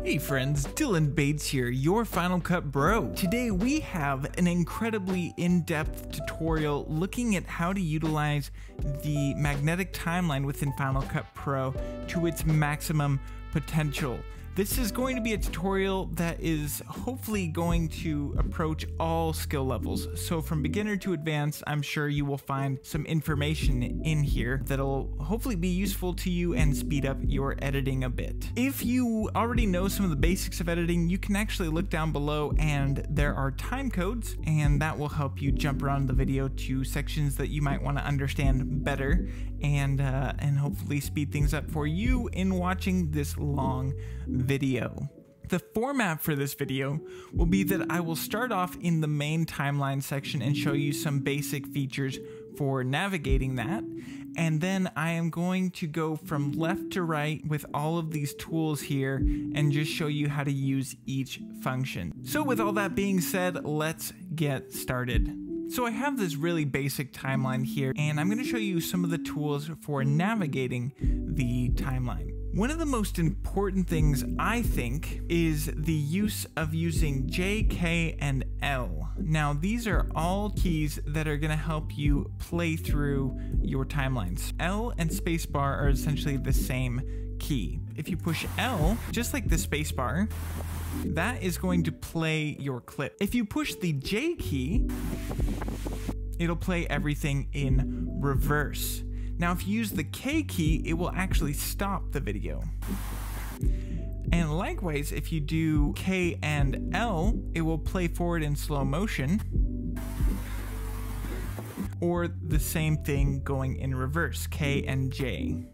Hey friends, Dylan Bates here, your Final Cut bro. Today we have an incredibly in-depth tutorial looking at how to utilize the magnetic timeline within Final Cut Pro to its maximum potential. This is going to be a tutorial that is hopefully going to approach all skill levels. So from beginner to advanced, I'm sure you will find some information in here that'll hopefully be useful to you and speed up your editing a bit. If you already know some of the basics of editing, you can actually look down below and there are time codes, and that will help you jump around the video to sections that you might want to understand better and hopefully speed things up for you in watching this long video. The format for this video will be that I will start off in the main timeline section and show you some basic features for navigating that, and then I am going to go from left to right with all of these tools here and just show you how to use each function. So with all that being said, let's get started. So I have this really basic timeline here, and I'm going to show you some of the tools for navigating the timeline. One of the most important things, I think, is the use of using J, K, and L. Now, these are all keys that are going to help you play through your timelines. L and spacebar are essentially the same key. If you push L, just like the spacebar, that is going to play your clip. If you push the J key, it'll play everything in reverse. Now, if you use the K key, it will actually stop the video. And likewise, if you do K and L, it will play forward in slow motion, or the same thing going in reverse, K and J.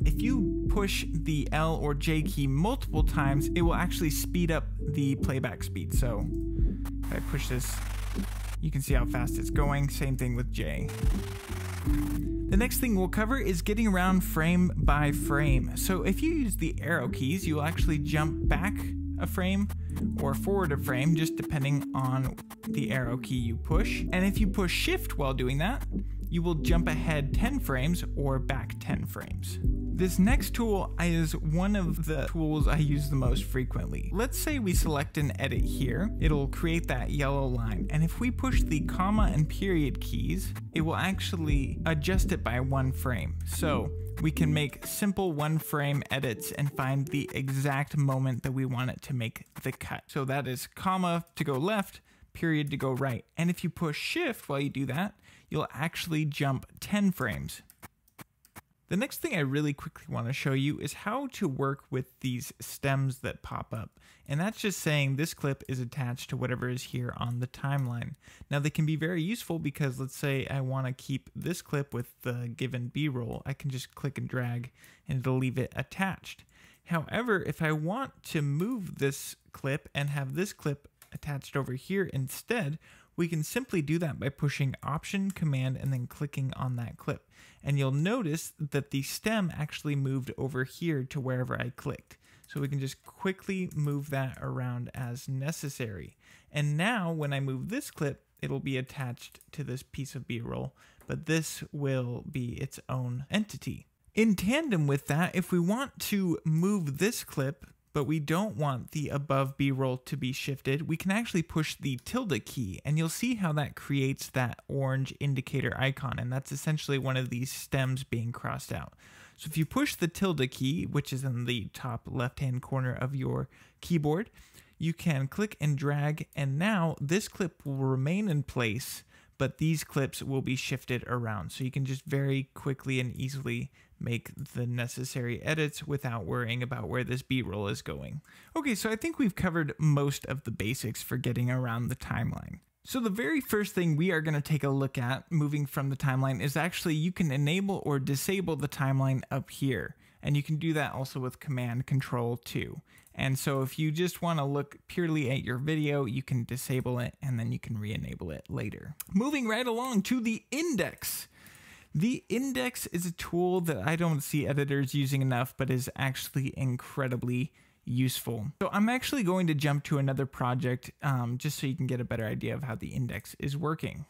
If you push the L or J key multiple times, it will actually speed up the playback speed. So if I push this, you can see how fast it's going. Same thing with J. The next thing we'll cover is getting around frame by frame. So if you use the arrow keys, you'll actually jump back a frame or forward a frame, just depending on the arrow key you push. And if you push shift while doing that, you will jump ahead 10 frames or back 10 frames. This next tool is one of the tools I use the most frequently. Let's say we select an edit here. It'll create that yellow line. And if we push the comma and period keys, it will actually adjust it by 1 frame. So we can make simple 1 frame edits and find the exact moment that we want it to make the cut. So that is comma to go left, period to go right. And if you push shift while you do that, you'll actually jump 10 frames. The next thing I really quickly want to show you is how to work with these stems that pop up. And that's just saying this clip is attached to whatever is here on the timeline. Now they can be very useful because let's say I want to keep this clip with the given B-roll. I can just click and drag and it'll leave it attached. However, if I want to move this clip and have this clip attached over here instead, we can simply do that by pushing Option, Command, and then clicking on that clip. And you'll notice that the stem actually moved over here to wherever I clicked. So we can just quickly move that around as necessary. And now when I move this clip, it'll be attached to this piece of B-roll, but this will be its own entity. In tandem with that, if we want to move this clip, but we don't want the above B-roll to be shifted, we can actually push the tilde key, and you'll see how that creates that orange indicator icon, and that's essentially one of these stems being crossed out. So if you push the tilde key, which is in the top left-hand corner of your keyboard, you can click and drag, and now this clip will remain in place, but these clips will be shifted around. So you can just very quickly and easily make the necessary edits without worrying about where this B-roll is going. Okay, so I think we've covered most of the basics for getting around the timeline. So the very first thing we are going to take a look at moving from the timeline is actually you can enable or disable the timeline up here. And you can do that also with Command Control 2. And so if you just want to look purely at your video, you can disable it and then you can re-enable it later. Moving right along to the index. The index is a tool that I don't see editors using enough, but is actually incredibly useful. So I'm actually going to jump to another project just so you can get a better idea of how the index is working.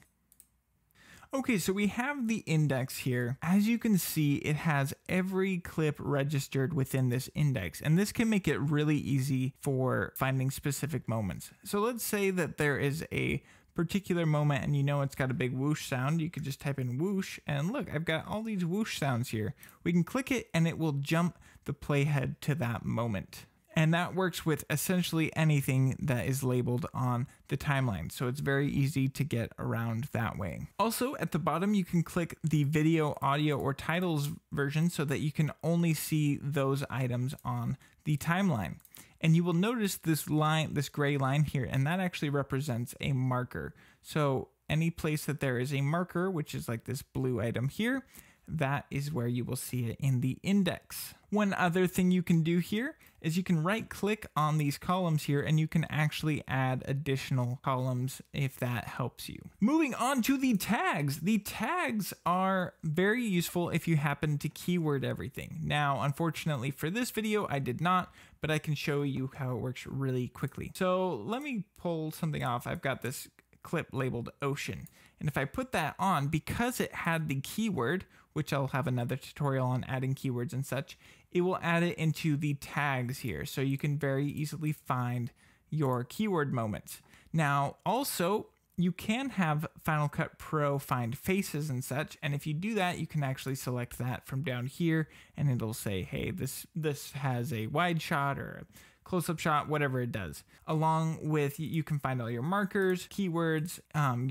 Okay, so we have the index here. As you can see, it has every clip registered within this index, and this can make it really easy for finding specific moments. So let's say that there is a particular moment and you know it's got a big whoosh sound. You could just type in whoosh, and look, I've got all these whoosh sounds here. We can click it and it will jump the playhead to that moment. And that works with essentially anything that is labeled on the timeline. So it's very easy to get around that way. Also at the bottom, you can click the video, audio, or titles version so that you can only see those items on the timeline. And you will notice this line, this gray line here, and that actually represents a marker. So any place that there is a marker, which is like this blue item here, that is where you will see it in the index. One other thing you can do here is you can right click on these columns here and you can actually add additional columns if that helps you. Moving on to the tags. The tags are very useful if you happen to keyword everything. Now, unfortunately for this video, I did not, but I can show you how it works really quickly. So let me pull something off. I've got this clip labeled ocean. And if I put that on, because it had the keyword, which I'll have another tutorial on adding keywords and such, it will add it into the tags here. So you can very easily find your keyword moments. Now, also, you can have Final Cut Pro find faces and such. And if you do that, you can actually select that from down here and it'll say, hey, this has a wide shot or a close-up shot, whatever it does. Along with, you can find all your markers, keywords,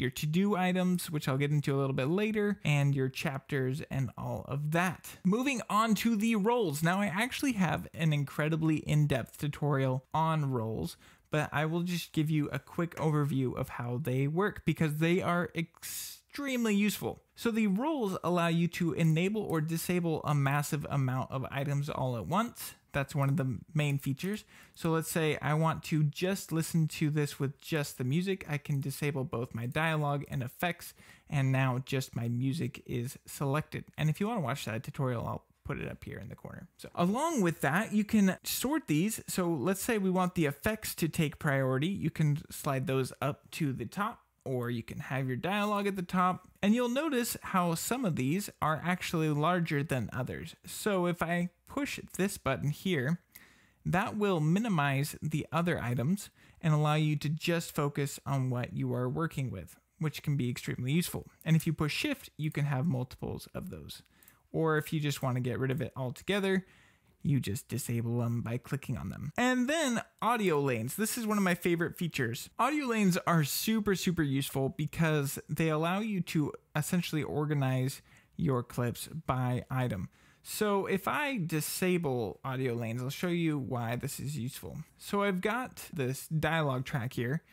your to-do items, which I'll get into a little bit later, and your chapters and all of that. Moving on to the roles. Now I actually have an incredibly in-depth tutorial on roles, but I will just give you a quick overview of how they work because they are extremely useful. So the roles allow you to enable or disable a massive amount of items all at once. That's one of the main features. So let's say I want to just listen to this with just the music. I can disable both my dialogue and effects, and now just my music is selected. And if you want to watch that tutorial, I'll put it up here in the corner. So along with that, you can sort these. So let's say we want the effects to take priority. You can slide those up to the top, or you can have your dialogue at the top. And you'll notice how some of these are actually larger than others. So if I push this button here, that will minimize the other items and allow you to just focus on what you are working with, which can be extremely useful. And if you push shift, you can have multiples of those. Or if you just want to get rid of it altogether, you just disable them by clicking on them. And then audio lanes. This is one of my favorite features. Audio lanes are super, super useful because they allow you to essentially organize your clips by item. So if I disable audio lanes, I'll show you why this is useful. So I've got this dialogue track here,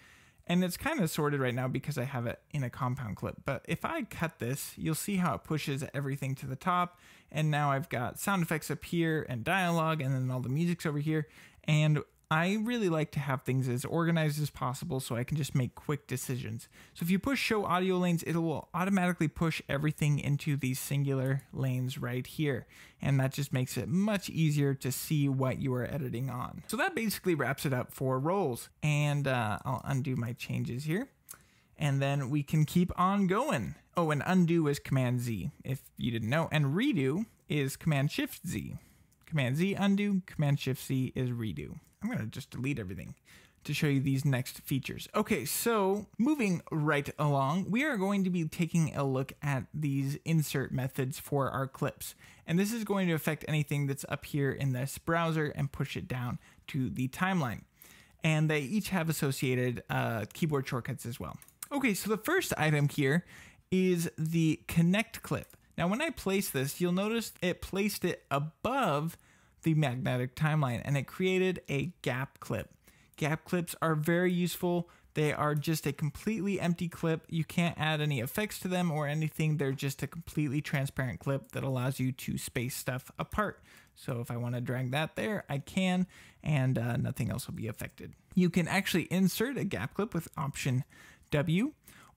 and it's kind of sorted right now because I have it in a compound clip. But if I cut this, you'll see how it pushes everything to the top. And now I've got sound effects up here and dialogue, and then all the music's over here. And I really like to have things as organized as possible so I can just make quick decisions. So if you push show audio lanes, it will automatically push everything into these singular lanes right here. And that just makes it much easier to see what you are editing on. So that basically wraps it up for roles. And I'll undo my changes here. And then we can keep on going. Oh, and undo is Command Z, if you didn't know. And redo is Command Shift Z. Command Z, undo. Command Shift Z is redo. I'm going to just delete everything to show you these next features. Okay, so moving right along, we are going to be taking a look at these insert methods for our clips. And this is going to affect anything that's up here in this browser and push it down to the timeline. And they each have associated keyboard shortcuts as well. Okay, so the first item here is the connect clip. Now, when I place this, you'll notice it placed it above the magnetic timeline and it created a gap clip. Gap clips are very useful. They are just a completely empty clip. You can't add any effects to them or anything. They're just a completely transparent clip that allows you to space stuff apart. So if I want to drag that there, I can, and nothing else will be affected. You can actually insert a gap clip with Option W,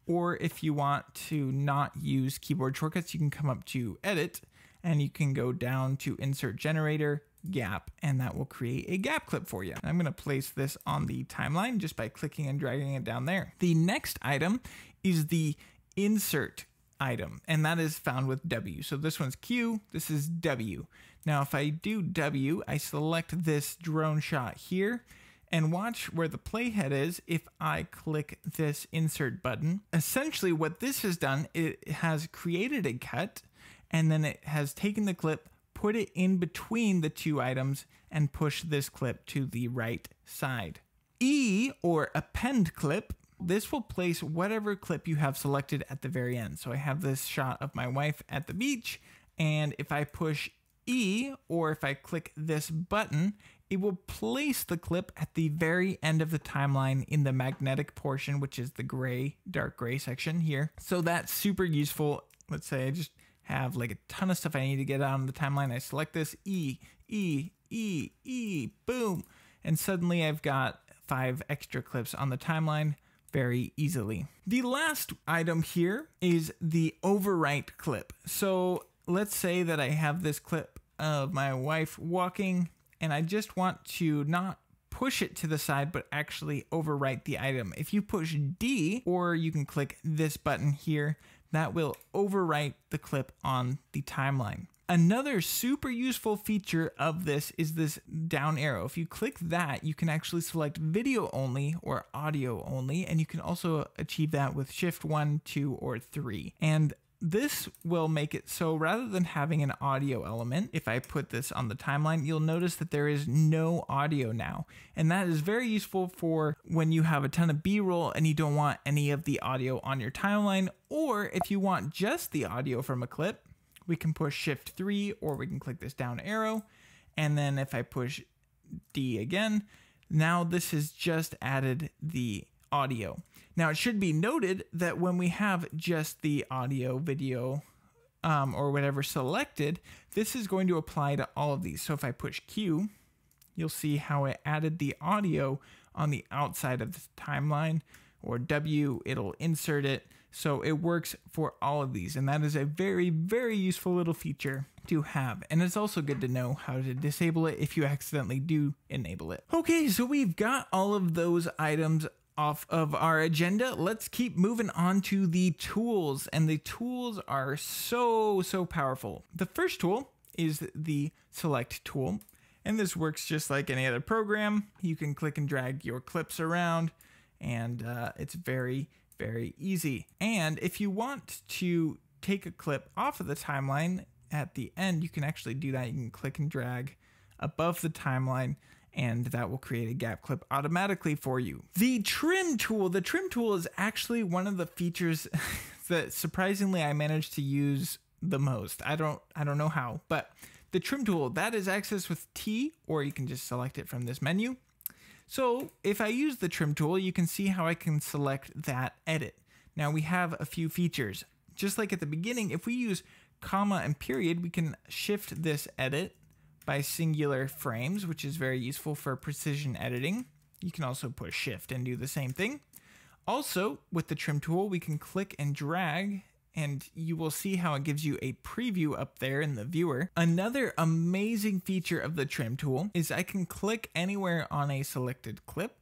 or if you want to not use keyboard shortcuts, you can come up to Edit and you can go down to Insert Generator, Gap, and that will create a gap clip for you. I'm going to place this on the timeline just by clicking and dragging it down there. The next item is the insert item, and that is found with W. So this one's Q, this is W. Now if I do W, I select this drone shot here, and watch where the playhead is if I click this insert button. Essentially what this has done, it has created a cut, and then it has taken the clip, put it in between the two items, and push this clip to the right side. E, or Append Clip, this will place whatever clip you have selected at the very end. So I have this shot of my wife at the beach, and if I push E, or if I click this button, it will place the clip at the very end of the timeline in the magnetic portion, which is the gray, dark gray section here. So that's super useful. Let's say I just have like a ton of stuff I need to get out on the timeline. I select this E, boom. And suddenly I've got 5 extra clips on the timeline very easily. The last item here is the Overwrite Clip. So let's say that I have this clip of my wife walking, and I just want to not push it to the side, but actually overwrite the item. If you push D, or you can click this button here, that will overwrite the clip on the timeline. Another super useful feature of this is this down arrow. If you click that, you can actually select video only or audio only, and you can also achieve that with Shift 1, 2, or 3. And this will make it so rather than having an audio element, if I put this on the timeline, you'll notice that there is no audio now. And that is very useful for when you have a ton of B-roll and you don't want any of the audio on your timeline, or if you want just the audio from a clip, we can push Shift 3, or we can click this down arrow. And then if I push D again, now this has just added the audio. Now it should be noted that when we have just the audio, video, or whatever selected, this is going to apply to all of these. So if I push Q, you'll see how it added the audio on the outside of the timeline, or W, it'll insert it. So it works for all of these, and that is a very, very useful little feature to have. And it's also good to know how to disable it if you accidentally do enable it. Okay, so we've got all of those items off of our agenda. Let's keep moving on to the tools, and the tools are so powerful. The first tool is the select tool, and this works just like any other program. You can click and drag your clips around, and it's very easy. And if you want to take a clip off of the timeline at the end, you can actually do that. You can click and drag above the timeline, and that will create a gap clip automatically for you. The trim tool is actually one of the features that surprisingly I managed to use the most. I don't know how, but the trim tool, that is accessed with T, or you can just select it from this menu. So if I use the trim tool, you can see how I can select that edit. Now we have a few features. Just like at the beginning, if we use comma and period, we can shift this edit by singular frames, which is very useful for precision editing. You can also push shift and do the same thing. Also, with the trim tool, we can click and drag, and you will see how it gives you a preview up there in the viewer. Another amazing feature of the trim tool is I can click anywhere on a selected clip,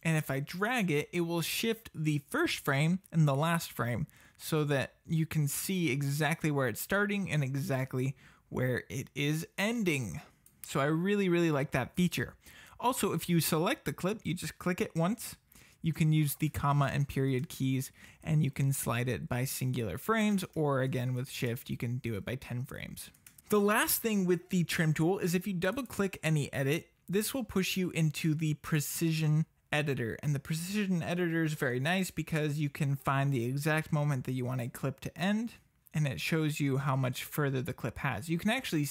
and if I drag it, it will shift the first frame and the last frame so that you can see exactly where it's starting and exactly where it is ending. So I really like that feature. Also, if you select the clip, you just click it once. You can use the comma and period keys, and you can slide it by singular frames, or again with shift, you can do it by 10 frames. The last thing with the trim tool is if you double click any edit, this will push you into the precision editor. And the precision editor is very nice because you can find the exact moment that you want a clip to end, and it shows you how much further the clip has. You can actually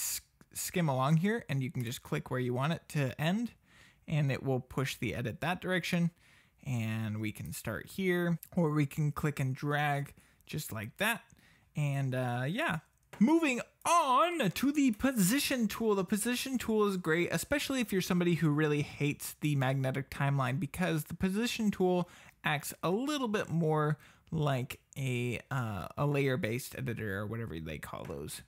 skim along here, and you can just click where you want it to end, and it will push the edit that direction. And we can start here, or we can click and drag just like that. And yeah, moving on to the position tool. The position tool is great, especially if you're somebody who really hates the magnetic timeline, because the position tool acts a little bit more like a layer-based editor, or whatever they call those.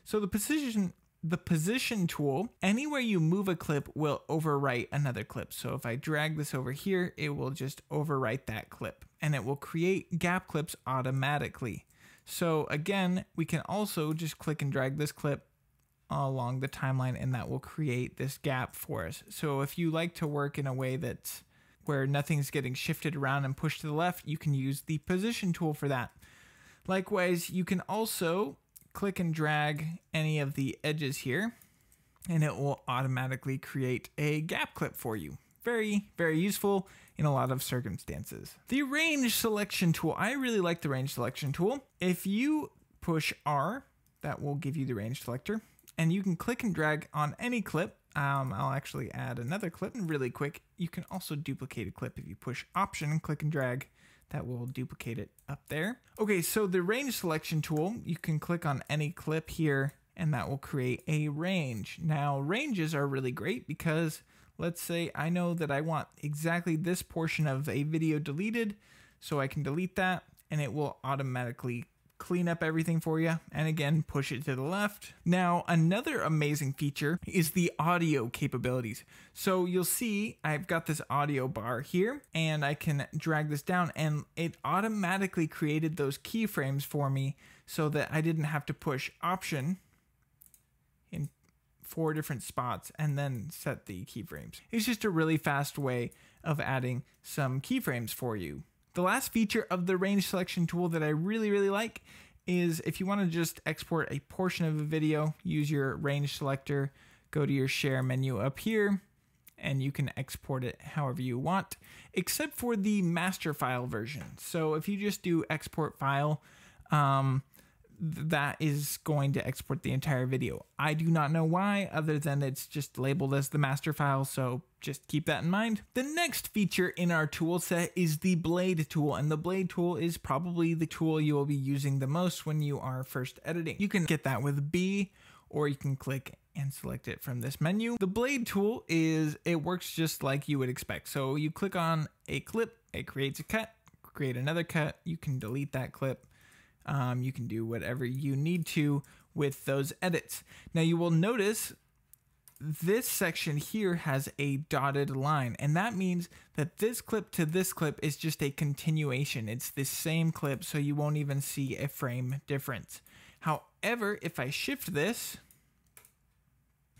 So the position tool, anywhere you move a clip will overwrite another clip. So if I drag this over here, it will just overwrite that clip, and it will create gap clips automatically. So again, we can also just click and drag this clip along the timeline, and that will create this gap for us. So if you like to work in a way that's where nothing's getting shifted around and pushed to the left, you can use the position tool for that. Likewise, you can also click and drag any of the edges here, and it will automatically create a gap clip for you. Very, very useful in a lot of circumstances. The range selection tool. I really like the range selection tool. If you push R, that will give you the range selector, and you can click and drag on any clip. I'll actually add another clip really quick. You can also duplicate a clip if you push Option and click and drag. That will duplicate it up there. Okay, so the range selection tool, you can click on any clip here and that will create a range. Now, ranges are really great because let's say I know that I want exactly this portion of a video deleted, so I can delete that and it will automatically clean up everything for you, and again, push it to the left. Now, another amazing feature is the audio capabilities. So you'll see I've got this audio bar here, and I can drag this down, and it automatically created those keyframes for me so that I didn't have to push Option in 4 different spots and then set the keyframes. It's just a really fast way of adding some keyframes for you. The last feature of the range selection tool that I really, really like is if you want to just export a portion of a video, use your range selector, go to your share menu up here, and you can export it however you want, except for the master file version. So if you just do export file, that is going to export the entire video. I do not know why, other than it's just labeled as the master file, so just keep that in mind. The next feature in our tool set is the blade tool, and the blade tool is probably the tool you will be using the most when you are first editing. You can get that with B, or you can click and select it from this menu. The blade tool it works just like you would expect. So you click on a clip, it creates a cut, create another cut, you can delete that clip. You can do whatever you need to with those edits. Now you will notice this section here has a dotted line, and that means that this clip to this clip is just a continuation. It's the same clip, so you won't even see a frame difference. However, if I shift this,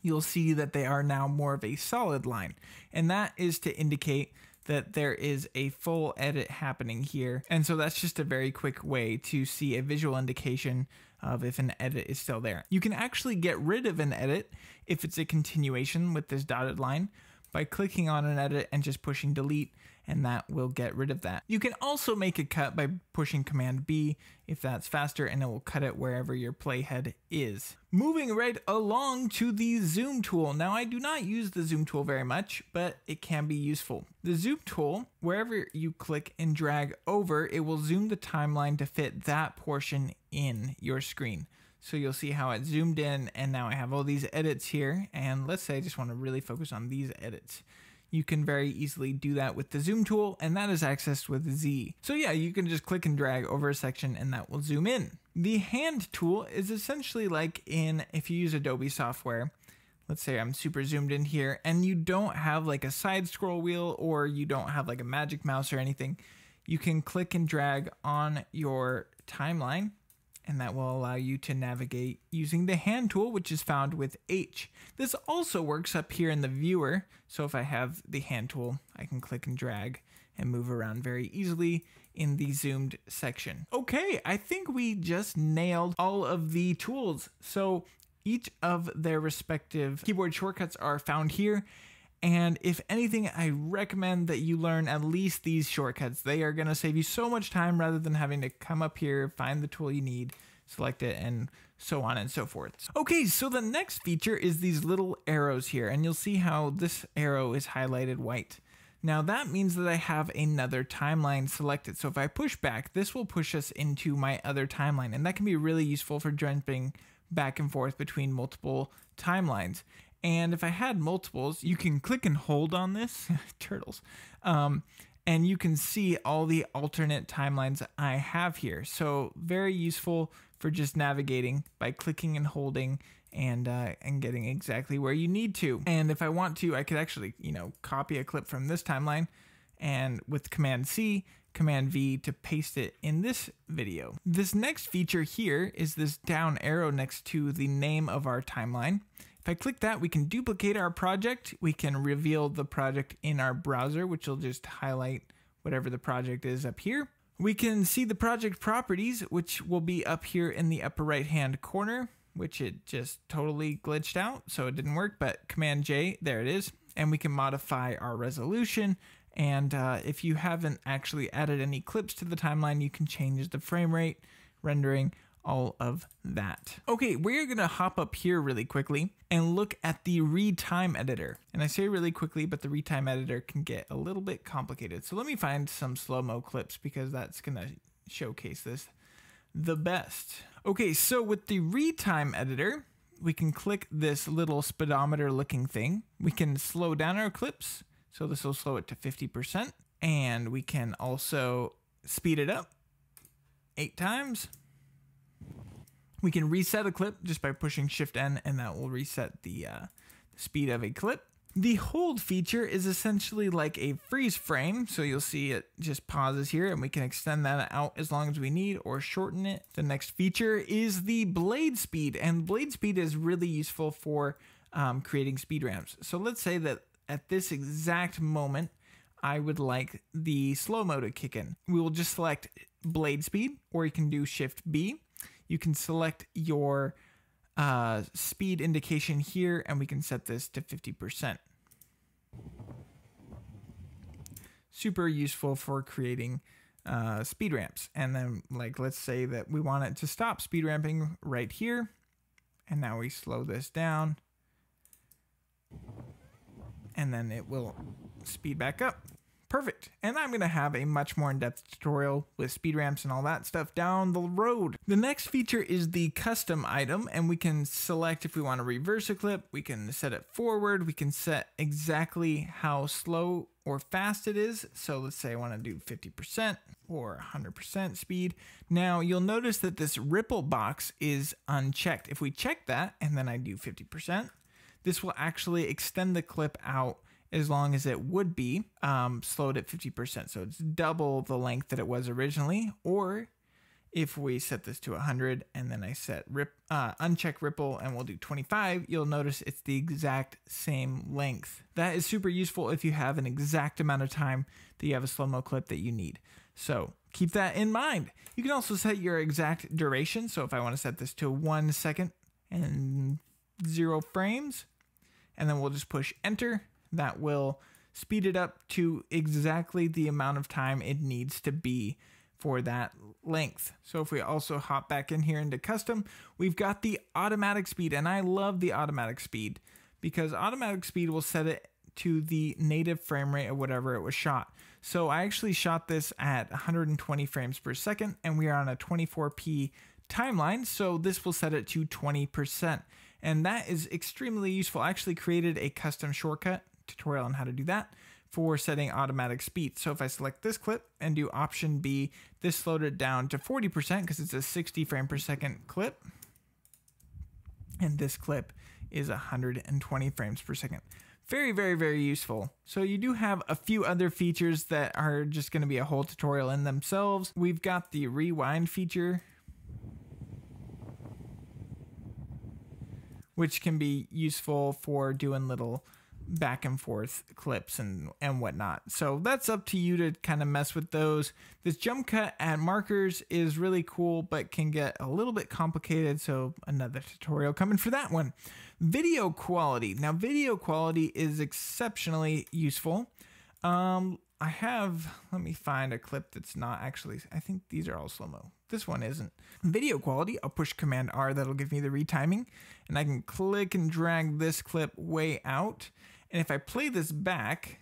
you'll see that they are now more of a solid line, and that is to indicate that there is a full edit happening here. And so that's just a very quick way to see a visual indication of if an edit is still there. You can actually get rid of an edit if it's a continuation with this dotted line by clicking on an edit and just pushing delete, and that will get rid of that. You can also make a cut by pushing Command B if that's faster, and it will cut it wherever your playhead is. Moving right along to the zoom tool. Now, I do not use the zoom tool very much, but it can be useful. The zoom tool, wherever you click and drag over, it will zoom the timeline to fit that portion in your screen. So you'll see how it zoomed in, and now I have all these edits here, and let's say I just want to really focus on these edits. You can very easily do that with the zoom tool, and that is accessed with Z. So yeah, you can just click and drag over a section and that will zoom in. The hand tool is essentially like if you use Adobe software. Let's say I'm super zoomed in here and you don't have like a side scroll wheel, or you don't have like a magic mouse or anything. You can click and drag on your timeline, and that will allow you to navigate using the hand tool, which is found with H. This also works up here in the viewer. So if I have the hand tool, I can click and drag and move around very easily in the zoomed section. Okay, I think we just nailed all of the tools. So each of their respective keyboard shortcuts are found here. And if anything, I recommend that you learn at least these shortcuts. They are going to save you so much time rather than having to come up here, find the tool you need, select it, and so on and so forth. Okay, so the next feature is these little arrows here, and you'll see how this arrow is highlighted white. Now that means that I have another timeline selected. So if I push back, this will push us into my other timeline, and that can be really useful for jumping back and forth between multiple timelines. And if I had multiples, you can click and hold on this, turtles, and you can see all the alternate timelines I have here. So very useful for just navigating by clicking and holding and getting exactly where you need to. And if I want to, I could actually, copy a clip from this timeline and with Command C, Command V to paste it in this video. This next feature here is this down arrow next to the name of our timeline. If I click that, we can duplicate our project. We can reveal the project in our browser, which will just highlight whatever the project is up here. We can see the project properties, which will be up here in the upper right-hand corner, which it just totally glitched out, so it didn't work, but Command J, there it is. And we can modify our resolution. And if you haven't actually added any clips to the timeline, you can change the frame rate, rendering, all of that. Okay, we're gonna hop up here really quickly and look at the Retime editor. And I say really quickly, but the Retime editor can get a little bit complicated. So let me find some slow-mo clips because that's gonna showcase this the best. Okay, so with the Retime editor, we can click this little speedometer looking thing. We can slow down our clips. So this will slow it to 50%. And we can also speed it up 8 times. We can reset a clip just by pushing Shift N, and that will reset the speed of a clip. The hold feature is essentially like a freeze frame. So you'll see it just pauses here, and we can extend that out as long as we need or shorten it. The next feature is the blade speed, and blade speed is really useful for creating speed ramps. So let's say that at this exact moment, I would like the slow-mo to kick in. We will just select blade speed, or you can do Shift B. You can select your speed indication here, and we can set this to 50%. Super useful for creating speed ramps. And then, like, let's say that we want it to stop speed ramping right here. And now we slow this down. And then it will speed back up. Perfect. And I'm going to have a much more in-depth tutorial with speed ramps and all that stuff down the road. The next feature is the custom item, and we can select if we want to reverse a clip, we can set it forward, we can set exactly how slow or fast it is. So let's say I want to do 50% or 100% speed. Now you'll notice that this ripple box is unchecked. If we check that and then I do 50%, this will actually extend the clip out as long as it would be slowed at 50%. So it's double the length that it was originally. Or if we set this to 100 and then I set uncheck ripple and we'll do 25, you'll notice it's the exact same length. That is super useful if you have an exact amount of time that you have a slow-mo clip that you need. So keep that in mind. You can also set your exact duration. So if I want to set this to 1 second and 0 frames, and then we'll just push enter, that will speed it up to exactly the amount of time it needs to be for that length. So if we also hop back in here into custom, we've got the automatic speed, and I love the automatic speed because automatic speed will set it to the native frame rate of whatever it was shot. So I actually shot this at 120 frames per second, and we are on a 24p timeline, so this will set it to 20%. And that is extremely useful. I actually created a custom shortcut tutorial on how to do that for setting automatic speed. So if I select this clip and do Option B, this slowed it down to 40% because it's a 60 frame per second clip. And this clip is 120 frames per second. Very, very, very useful. So you do have a few other features that are just going to be a whole tutorial in themselves. We've got the rewind feature, which can be useful for doing little back and forth clips and whatnot. So that's up to you to kind of mess with those. This jump cut at markers is really cool, but can get a little bit complicated. So another tutorial coming for that one. Video quality. Now video quality is exceptionally useful. Let me find a clip that's not actually, I think these are all slow-mo. This one isn't. Video quality, I'll push Command R, that'll give me the retiming, and I can click and drag this clip way out. And if I play this back,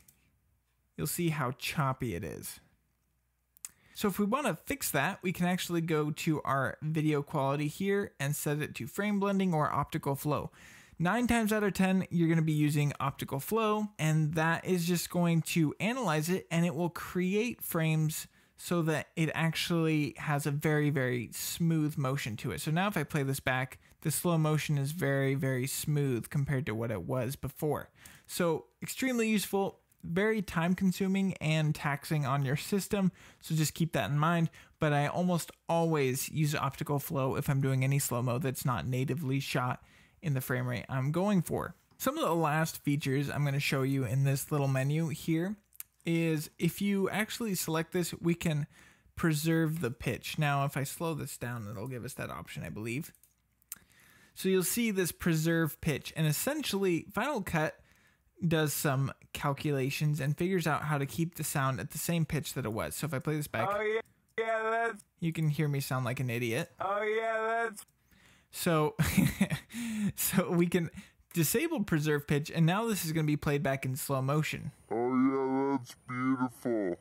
you'll see how choppy it is. So if we want to fix that, we can actually go to our video quality here and set it to frame blending or optical flow. 9 times out of 10, you're going to be using optical flow, and that is just going to analyze it, and it will create frames so that it actually has a very, very smooth motion to it. So now if I play this back, the slow motion is very, very smooth compared to what it was before. So extremely useful very time consuming and taxing on your system, so just keep that in mind. But I almost always use optical flow if I'm doing any slow-mo that's not natively shot in the frame rate I'm going for. Some of the last features I'm going to show you in this little menu here is if you actually select this, we can preserve the pitch. Now, if I slow this down, it'll give us that option, I believe. So you'll see this preserve pitch, and essentially Final Cut does some calculations and figures out how to keep the sound at the same pitch that it was. So if I play this back, you can hear me sound like an idiot. So, so we can disable preserve pitch, and now this is going to be played back in slow motion. That's beautiful.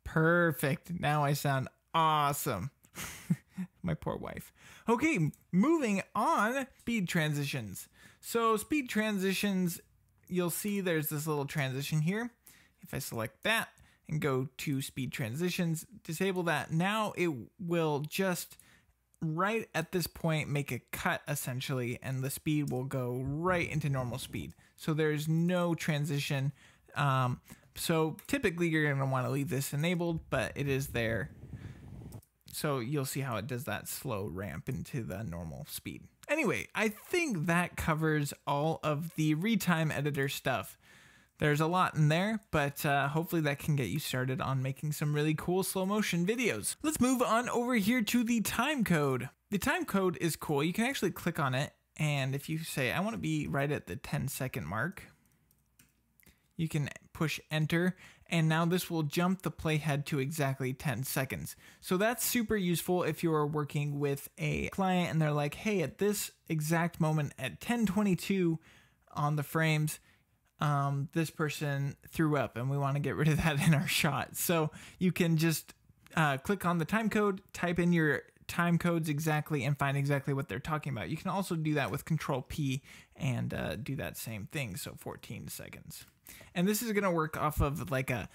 Perfect. Now I sound awesome. My poor wife. Okay, moving on, speed transitions. So speed transitions, you'll see there's this little transition here. If I select that and go to speed transitions, disable that, now it will just right at this point make a cut essentially, and the speed will go right into normal speed. So there's no transition. So typically you're going to want to leave this enabled, but it is there. So you'll see how it does that slow ramp into the normal speed. Anyway, I think that covers all of the Retime editor stuff. There's a lot in there, but hopefully that can get you started on making some really cool slow motion videos. Let's move on over here to the timecode. The timecode is cool. You can actually click on it, and if you say, I want to be right at the 10-second mark, you can push enter, and now this will jump the playhead to exactly 10 seconds. So that's super useful if you are working with a client and they're like, hey, at this exact moment at 10:22 on the frames, this person threw up and we want to get rid of that in our shot. So you can just click on the timecode, type in your time codes exactly, and find exactly what they're talking about. You can also do that with Ctrl P and do that same thing. So 14 seconds. And this is going to work off of like a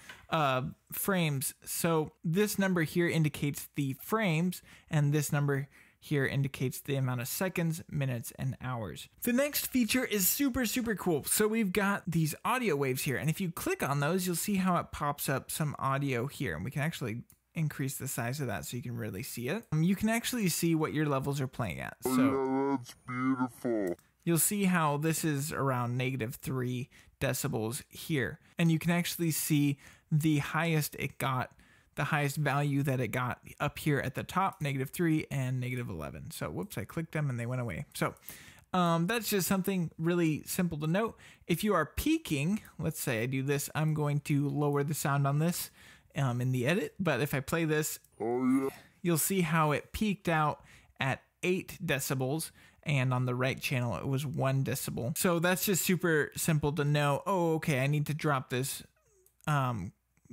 frames. So this number here indicates the frames, and this number here indicates the amount of seconds, minutes, and hours. The next feature is super, super cool. So we've got these audio waves here, and if you click on those, you'll see how it pops up some audio here, and we can actually increase the size of that so you can really see it. You can actually see what your levels are playing at. So That's beautiful. you'll see how this is around -3 decibels here, and you can actually see the highest it got, the highest value that it got up here at the top, -3 and -11. So whoops, I clicked them and they went away. So that's just something really simple to note. If you are peaking, let's say I do this, I'm going to lower the sound on this in the edit, but if I play this, you'll see how it peaked out at 8 decibels, and on the right channel it was 1 decibel. So that's just super simple to know, oh, okay, I need to drop this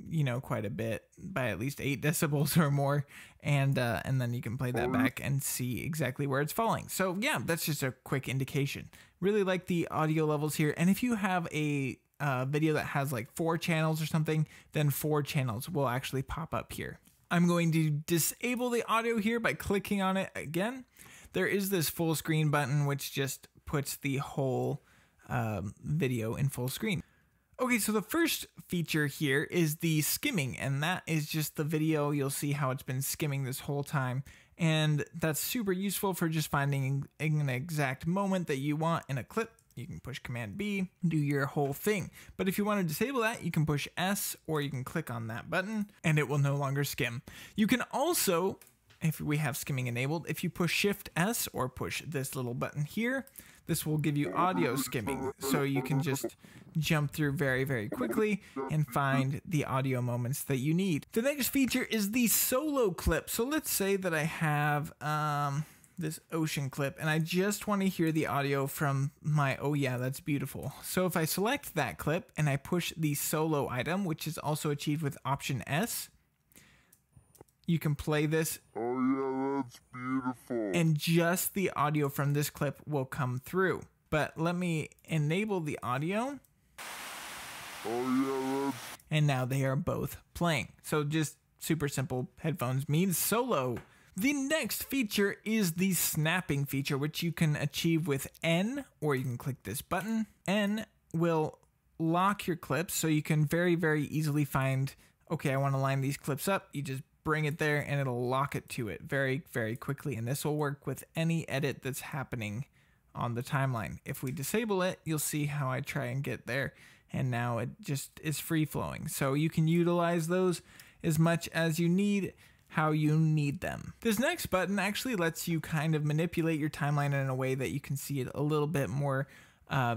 you know, quite a bit by at least 8 decibels or more, and then you can play that back and see exactly where it's falling. So yeah, that's just a quick indication. Really like the audio levels here, and if you have a video that has like 4 channels or something, then 4 channels will actually pop up here. I'm going to disable the audio here by clicking on it again. There is this full screen button, which just puts the whole video in full screen. Okay, so the first feature here is the skimming, and that is just the video. You'll see how it's been skimming this whole time, and that's super useful for just finding an exact moment that you want in a clip. You can push Command B, do your whole thing. But if you want to disable that, you can push S, or you can click on that button, and it will no longer skim. You can also, if we have skimming enabled, if you push Shift S or push this little button here, this will give you audio skimming. So you can just jump through very, very quickly and find the audio moments that you need. The next feature is the solo clip. So let's say that I have this ocean clip and I just want to hear the audio from my, oh yeah, that's beautiful. So if I select that clip and I push the solo item, which is also achieved with Option S, you can play this. Oh yeah, that's beautiful. And just the audio from this clip will come through. But let me enable the audio. Oh yeah, and now they are both playing. So just super simple, headphones means solo. The next feature is the snapping feature, which you can achieve with N, or you can click this button. N will lock your clips, so you can very, very easily find, okay, I want to line these clips up. You just bring it there and it'll lock it to it very, very quickly. And this will work with any edit that's happening on the timeline. If we disable it, you'll see how I try and get there. And now it just is free flowing. So you can utilize those as much as you need, how you need them. This next button actually lets you kind of manipulate your timeline in a way that you can see it a little bit more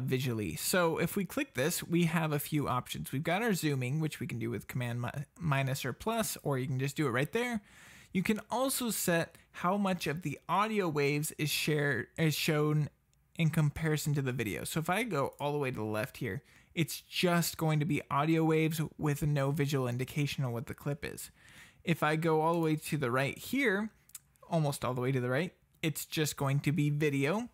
visually. So if we click this, we have a few options. We've got our zooming, which we can do with command minus or plus, or you can just do it right there. You can also set how much of the audio waves is shown in comparison to the video. So if I go all the way to the left here, it's just going to be audio waves with no visual indication of what the clip is. If I go all the way to the right here, almost all the way to the right, it's just going to be video.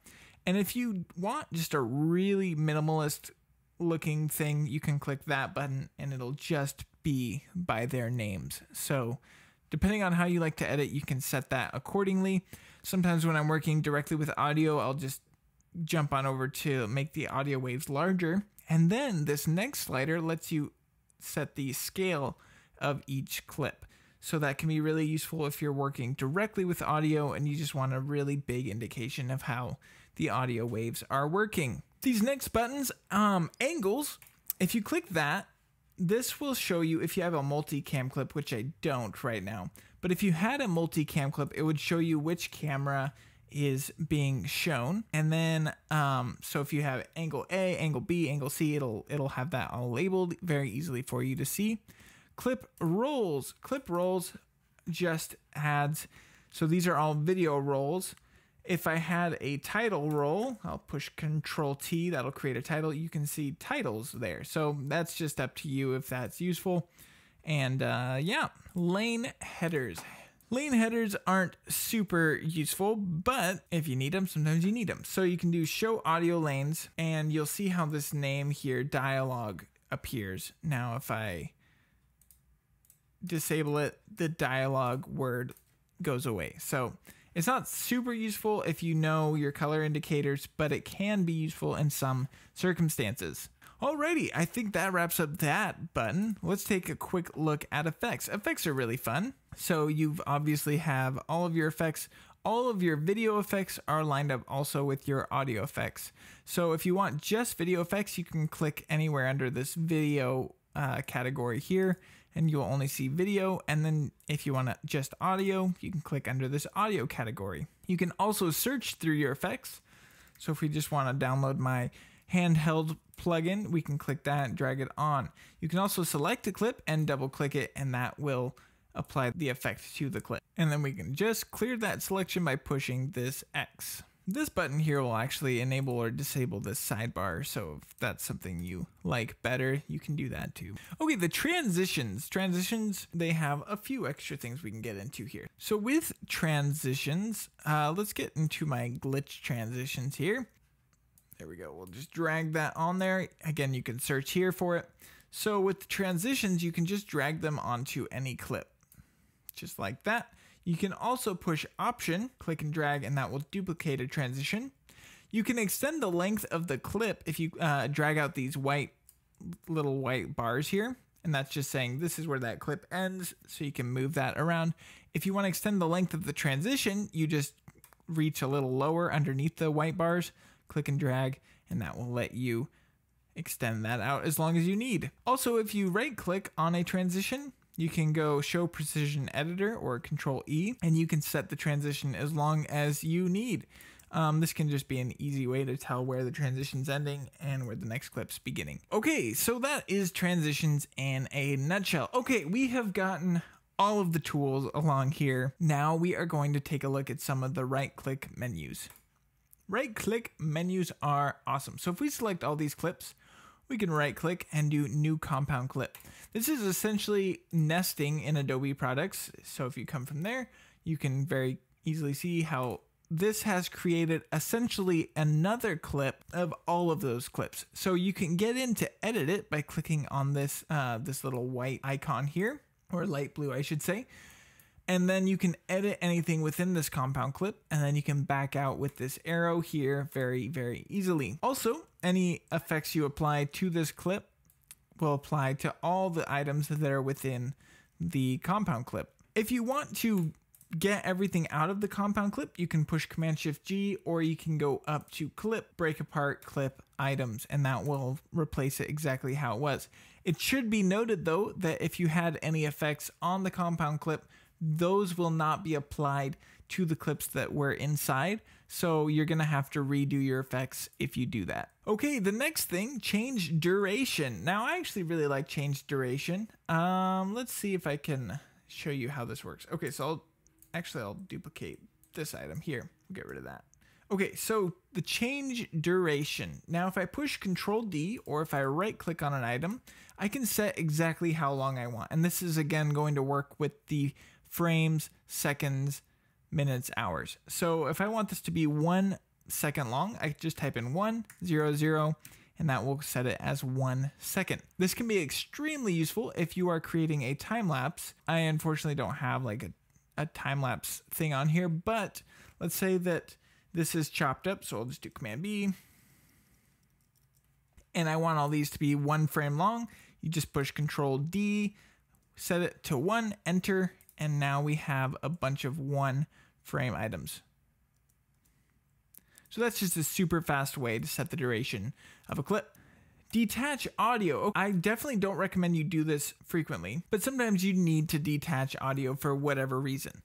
And if you want just a really minimalist looking thing, you can click that button and it'll just be by their names. So depending on how you like to edit, you can set that accordingly. Sometimes when I'm working directly with audio, I'll just jump on over to make the audio waves larger. And then this next slider lets you set the scale of each clip. So that can be really useful if you're working directly with audio and you just want a really big indication of how the audio waves are working. These next buttons, angles, if you click that, this will show you if you have a multicam clip, which I don't right now. But if you had a multicam clip, it would show you which camera is being shown. And then, so if you have angle A, angle B, angle C, it'll have that all labeled very easily for you to see. Clip rolls just adds, so these are all video rolls. If I had a title roll, I'll push Ctrl T, that'll create a title. You can see titles there. So that's just up to you if that's useful. And yeah, lane headers. Lane headers aren't super useful, but if you need them, sometimes you need them. So you can do show audio lanes and you'll see how this name here, dialogue, appears. Now, if I disable it, the dialogue word goes away. So it's not super useful if you know your color indicators, but it can be useful in some circumstances. Alrighty, I think that wraps up that button. Let's take a quick look at effects. Effects are really fun. So you've obviously have all of your effects. All of your video effects are lined up also with your audio effects. So if you want just video effects, you can click anywhere under this video category here, and you'll only see video. And then if you want just audio, you can click under this audio category. You can also search through your effects. So if we just want to download my handheld plugin, we can click that and drag it on. You can also select a clip and double click it, and that will apply the effect to the clip. And then we can just clear that selection by pushing this X. This button here will actually enable or disable this sidebar, so if that's something you like better, you can do that too. Okay, the transitions. Transitions, they have a few extra things we can get into here. So with transitions, let's get into my glitch transitions here. There we go, we'll just drag that on there. Again, you can search here for it. So with the transitions, you can just drag them onto any clip, just like that. You can also push Option, click and drag, and that will duplicate a transition. You can extend the length of the clip if you drag out these little white bars here. And that's just saying this is where that clip ends, so you can move that around. If you want to extend the length of the transition, you just reach a little lower underneath the white bars, click and drag, and that will let you extend that out as long as you need. Also, if you right-click on a transition, you can go Show Precision Editor or Ctrl E, and you can set the transition as long as you need. This can just be an easy way to tell where the transition's ending and where the next clip's beginning. Okay, so that is transitions in a nutshell. Okay, we have gotten all of the tools along here. Now we are going to take a look at some of the right-click menus. Right-click menus are awesome. So if we select all these clips, we can right-click and do New Compound Clip. This is essentially nesting in Adobe products. So if you come from there, you can very easily see how this has created essentially another clip of all of those clips. So you can get in to edit it by clicking on this, this little white icon here, or light blue, I should say. And then you can edit anything within this compound clip, and then you can back out with this arrow here very, very easily. Also, any effects you apply to this clip will apply to all the items that are within the compound clip. If you want to get everything out of the compound clip, you can push Command-Shift-G, or you can go up to Clip, Break Apart, Clip, Items, and that will replace it exactly how it was. It should be noted though that if you had any effects on the compound clip, those will not be applied to the clips that were inside. So you're gonna have to redo your effects if you do that. Okay, the next thing, change duration. Now I actually really like change duration. Let's see if I can show you how this works. Okay, so I'll duplicate this item here. Get rid of that. Okay, so the change duration. Now if I push Ctrl D, or if I right click on an item, I can set exactly how long I want. And this is again going to work with the frames, seconds, minutes, hours. So if I want this to be 1 second long, I just type in 100, and that will set it as 1 second. This can be extremely useful if you are creating a time lapse. I unfortunately don't have like a time lapse thing on here, but let's say that this is chopped up, so I'll just do Command B, and I want all these to be 1 frame long. You just push Ctrl D, set it to 1, enter, and now we have a bunch of 1 frame items. So that's just a super fast way to set the duration of a clip. Detach audio. I definitely don't recommend you do this frequently, but sometimes you need to detach audio for whatever reason.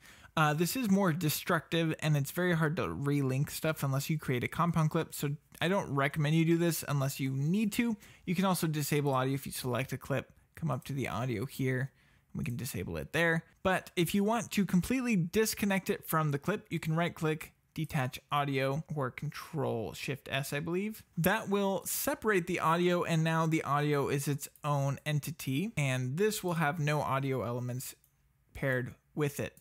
This is more destructive, and it's very hard to relink stuff unless you create a compound clip, so I don't recommend you do this unless you need to. You can also disable audio if you select a clip, come up to the audio here, and we can disable it there. But if you want to completely disconnect it from the clip, you can right click, detach audio, or Ctrl-Shift-S, I believe. That will separate the audio, and now the audio is its own entity, and this will have no audio elements paired with it.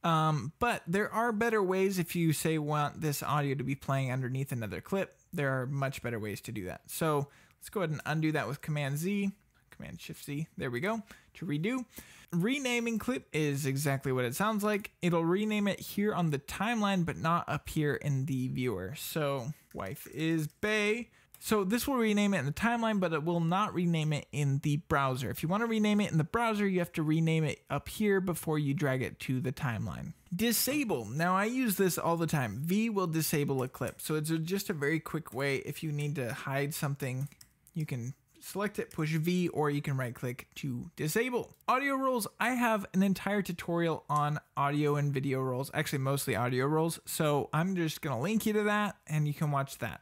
But there are better ways if you say want this audio to be playing underneath another clip. There are much better ways to do that. So let's go ahead and undo that with Command-Z, Command-Shift-Z, there we go, to redo. Renaming clip is exactly what it sounds like. It'll rename it here on the timeline, but not up here in the viewer. So wife is bae. So this will rename it in the timeline, but it will not rename it in the browser. If you want to rename it in the browser, you have to rename it up here before you drag it to the timeline. Disable. Now I use this all the time. V will disable a clip. So it's just a very quick way. If you need to hide something, you can select it, push V, or you can right click to disable. Audio roles. I have an entire tutorial on audio and video roles, actually mostly audio roles. So I'm just going to link you to that and you can watch that.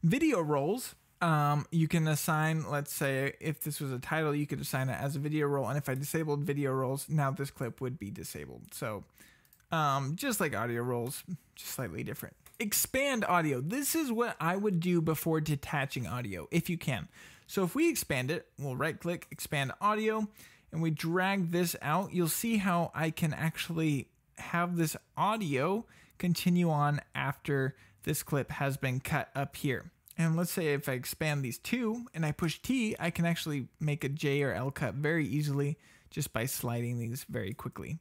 Video roles, you can assign, let's say if this was a title, you could assign it as a video role. And if I disabled video roles, now this clip would be disabled. So just like audio roles, just slightly different. Expand audio. This is what I would do before detaching audio, if you can. So if we expand it, we'll right click, expand audio, and we drag this out, you'll see how I can actually have this audio continue on after this clip has been cut up here. And let's say if I expand these two and I push T, I can actually make a J or L cut very easily just by sliding these very quickly.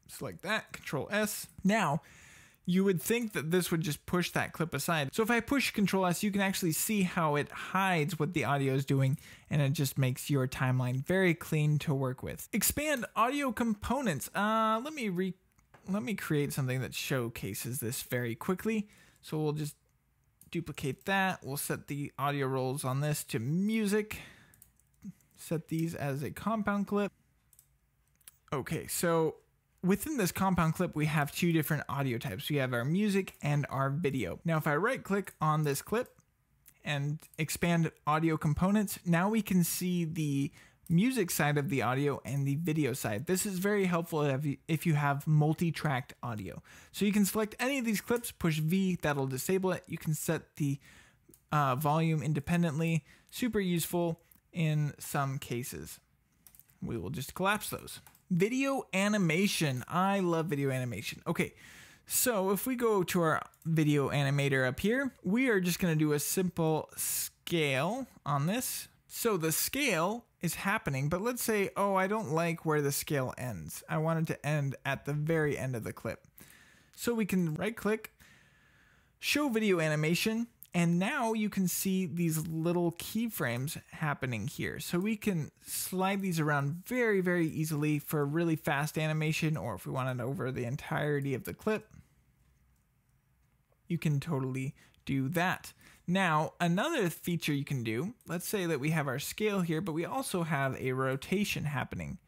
Just like that, Control S. Now, you would think that this would just push that clip aside. So if I push Control S, you can actually see how it hides what the audio is doing, and it just makes your timeline very clean to work with. Expand audio components. Let me create something that showcases this very quickly. So we'll just duplicate that. We'll set the audio roles on this to music. Set these as a compound clip. Okay, so within this compound clip, we have two different audio types. We have our music and our video. Now, if I right click on this clip and expand audio components, now we can see the music side of the audio and the video side. This is very helpful if you have multi-tracked audio. So you can select any of these clips, push V, that'll disable it. You can set the volume independently. Super useful in some cases. We will just collapse those. Video animation. I love video animation. Okay, so if we go to our video animator up here, we are just going to do a simple scale on this. So the scale is happening, but let's say, oh, I don't like where the scale ends. I want it to end at the very end of the clip. So we can right click, show video animation, And now you can see these little keyframes happening here. So we can slide these around very, very easily for a really fast animation, or if we want it over the entirety of the clip, you can totally do that. Now, another feature you can do, let's say that we have our scale here, but we also have a rotation happening.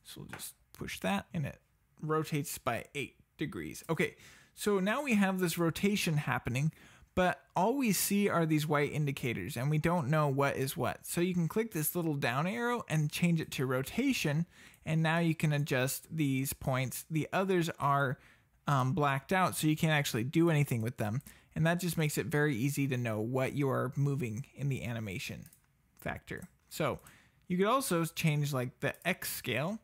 So we'll just push that and it rotates by 8 degrees. Okay, so now we have this rotation happening, but all we see are these white indicators and we don't know what is what. So you can click this little down arrow and change it to rotation, and now you can adjust these points. The others are blacked out, so you can't actually do anything with them. And that just makes it very easy to know what you are moving in the animation factor. So you could also change like the X scale,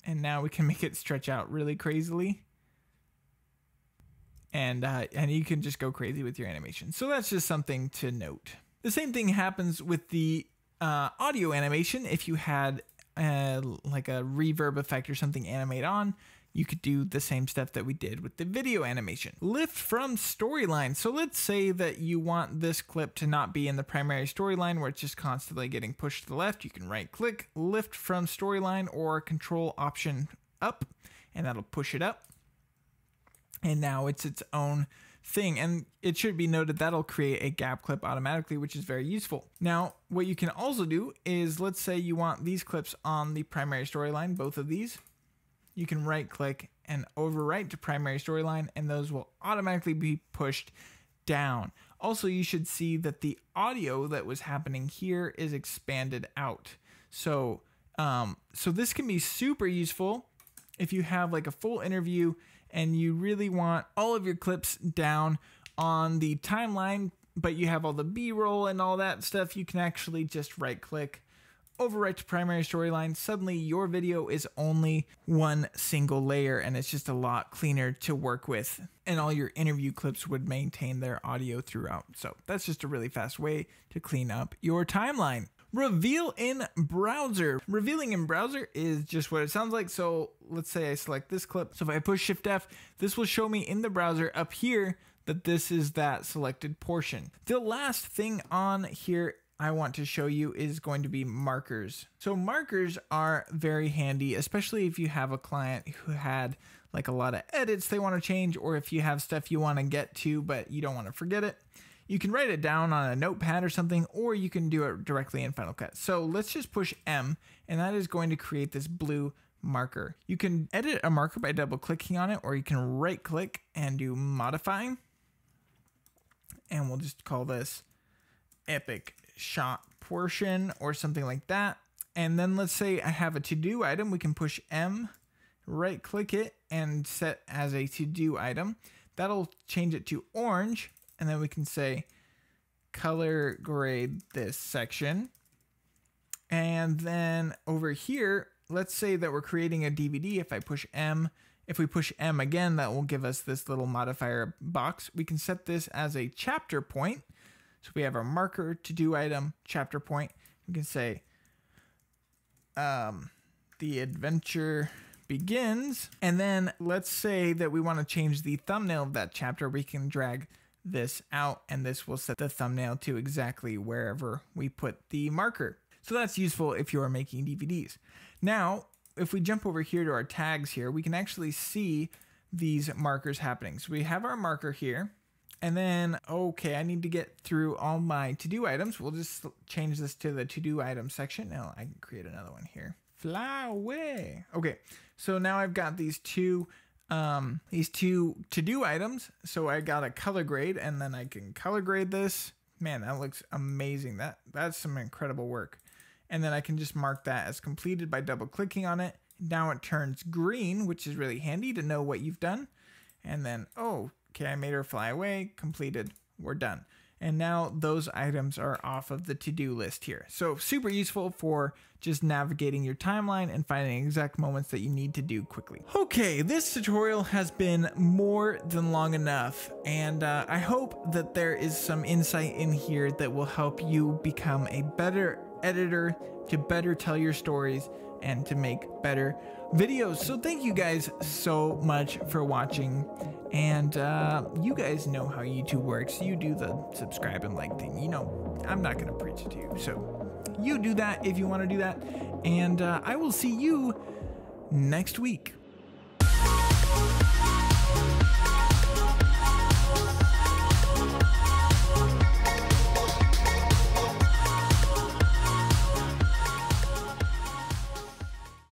and now we can make it stretch out really crazily. And you can just go crazy with your animation. So that's just something to note. The same thing happens with the audio animation. If you had like a reverb effect or something animate on, you could do the same stuff that we did with the video animation. Lift from storyline. So let's say that you want this clip to not be in the primary storyline where it's just constantly getting pushed to the left. You can right click, lift from storyline, or Control Option up, and that'll push it up. And now it's its own thing. And it should be noted that'll create a gap clip automatically, which is very useful. Now, what you can also do is, let's say you want these clips on the primary storyline, both of these. You can right click and overwrite to primary storyline, and those will automatically be pushed down. Also, you should see that the audio that was happening here is expanded out. So, so this can be super useful if you have like a full interview and you really want all of your clips down on the timeline, but you have all the B-roll and all that stuff. You can actually just right click, overwrite to primary storyline. Suddenly your video is only one single layer, and it's just a lot cleaner to work with, and all your interview clips would maintain their audio throughout. So that's just a really fast way to clean up your timeline. Reveal in browser. Revealing in browser is just what it sounds like. So let's say I select this clip. So if I push Shift F, this will show me in the browser up here that this is that selected portion. The last thing on here I want to show you is going to be markers. So markers are very handy, especially if you have a client who had like a lot of edits they want to change, or if you have stuff you want to get to but you don't want to forget it. You can write it down on a notepad or something, or you can do it directly in Final Cut. So let's just push M, and that is going to create this blue marker. You can edit a marker by double clicking on it, or you can right click and do modify. And we'll just call this epic shot portion or something like that. And then let's say I have a to-do item. We can push M, right click it, and set as a to-do item. That'll change it to orange. And then we can say color grade this section. And then over here, let's say that we're creating a DVD. If I push M, if we push M again, that will give us this little modifier box. We can set this as a chapter point. So we have our marker, to-do item, chapter point. We can say the adventure begins. And then let's say that we want to change the thumbnail of that chapter. We can drag this out, and this will set the thumbnail to exactly wherever we put the marker. So that's useful if you are making DVDs. Now, if we jump over here to our tags here, we can actually see these markers happening. So we have our marker here, and then, okay, I need to get through all my to-do items. We'll just change this to the to-do item section. Now I can create another one here. Fly away. Okay, so now I've got these two to-do items. So I got a color grade, and then I can color grade this. Man, that looks amazing. That's some incredible work. And then I can just mark that as completed by double clicking on it. Now it turns green, which is really handy to know what you've done. And then, oh, okay, I made her fly away, completed, we're done. And now those items are off of the to-do list here. So super useful for just navigating your timeline and finding exact moments that you need to do quickly. Okay, this tutorial has been more than long enough, and I hope that there is some insight in here that will help you become a better editor to better tell your stories and to make better videos. So thank you guys so much for watching, and you guys know how YouTube works. You do the subscribe and like thing. You know, I'm not gonna preach it to you, so you do that if you want to do that, and I will see you next week.